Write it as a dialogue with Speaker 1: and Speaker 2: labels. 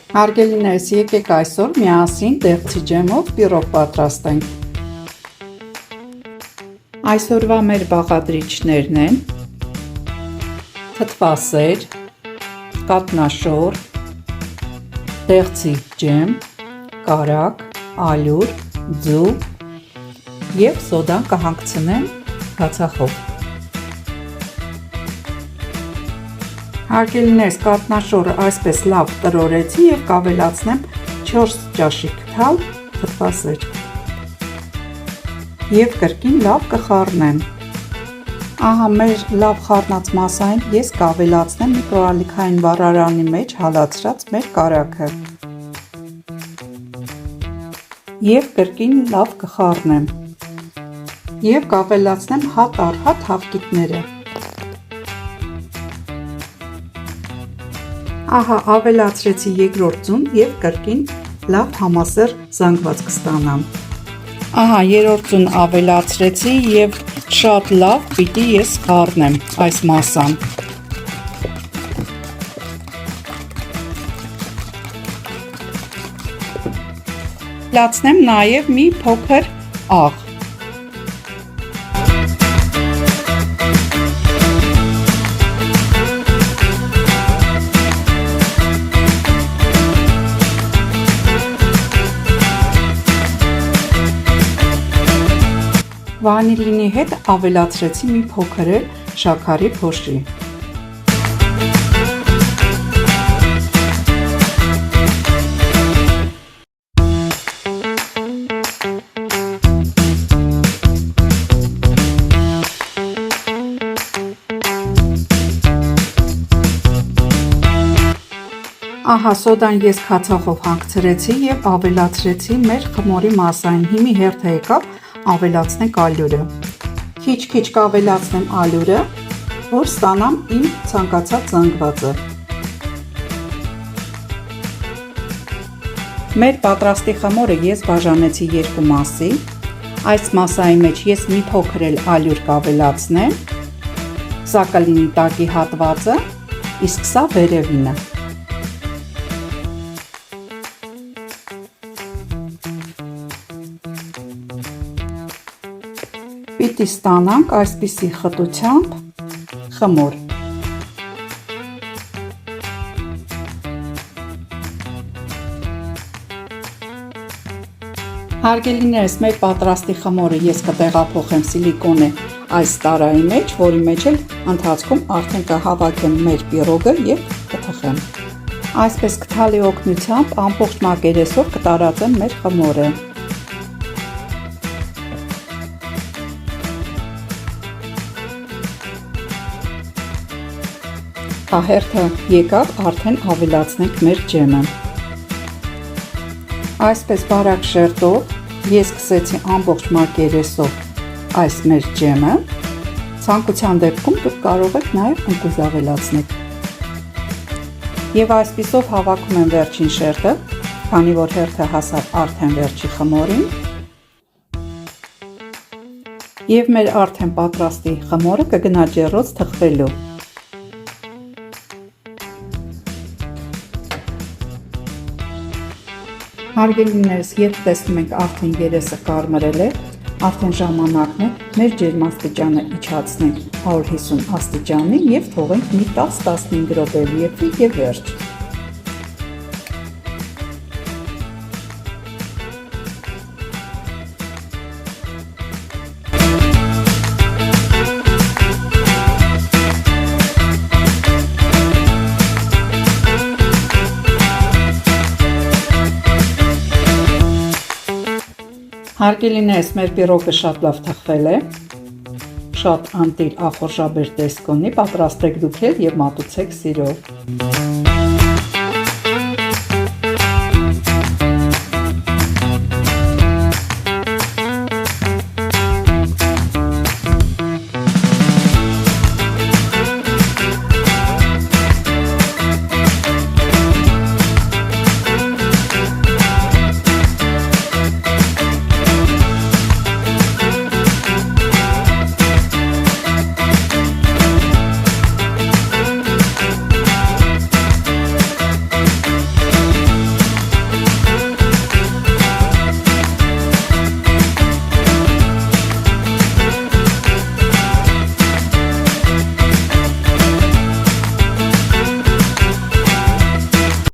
Speaker 1: Հարգելիներս, եկեք այսօր միասին դեղցի ջեմով պիրոգ պատրաստենք։ Այսօրվա մեր բաղադրիչներն են թթվասեր, կաթնաշոր, դեղցի ջեմ, կարագ, ալյուր, ձու և սոդան կհանգցնեմ հացախով։ Հարգելիներս, կաթնաշորը այսպես լավ տրորեցի և կավելացնեմ 4 ճաշիկ թալ թթվասեր և կրկին լավ կխառնեմ։ Ահա մեր լավ խառնած մասային ես կավելացնեմ միկրոալիքային վառարանի մեջ հալածրած մեր կարագը և կրկին լավ կխառնեմ և կավելացնեմ հատ առ հատ հավկիթները։ Ահա ավելացրեցի երկրորդ ձուն և կրկին լավ համասեռ զանգված կստանամ։ Ահա երրորդ ձուն ավելացրեցի և շատ լավ պիտի ես խառնեմ այս մասան։ Ավելացնեմ նաև մի փոքր աղ։ Վանիլինի հետ ավելացրեցի մի փոքր շաքարի փոշի։ Ահա սոդան ես քացախով հանգցրեցի և ավելացրեցի մեր խմորի մասային։ Հիմի հերթը եկավ ավելացնենք ալյուրը։ Քիչ-քիչ կավելացնեմ ալյուրը, որ ստանամ իմ ցանկացած զանգվածը։ Մեր պատրաստի խմորը ես բաժանեցի երկու մասի։ Այս մասայի մեջ ես մի փոքր ալյուր կավելացնեմ։ Սա կլինի տակի հատվածը, իսկ սա վերևինը։ Պիտի ստանանք այսպիսի խտությամբ խմոր։ Հարգելիներս, մեր պատրաստի խմորը ես կտեղափոխեմ սիլիկոնե այս տարայի մեջ, որի մեջ էլ ընթացքում արդեն կհավաքեմ մեր պիրոգը և կթխեմ։ Այսպես քթալի օգնությամբ ամբողջ մակերեսով կտարածեմ մեր խմորը։ Հերթը եկավ արդեն ավելացնենք մեր ջեմը։ Այսպես բարակ շերտով ես սկսեցի ամբողջ մակերեսով այս մեր ջեմը։ Ցանկության դեպքում դուք կարող եք նաև ընկուզ ավելացնել։ Եվ այսպիսով հավաքում եմ վերջին շերտը, քանի որ հերթը հասավ արդեն վերջի խմորին։ Եվ մեր արդեն պատրաստի խմորը կգնա ջեռոց թխվելու։ Հարգելիներս, երբ տեսնում ենք արդեն երեսը կարմրել է, արդեն ժամանակն է մեր ջերմաստիճանը իջացնենք 150 աստիճանի և թողենք մի 10-15 րոպե լիևի և վերջ։ Հարգելիներս, մեր պիրոգը շատ լավ թխվել է, շատ անտիր ախորժաբեր տեսք ունի, պատրաստեք դուք էլ և մատուցեք սիրով։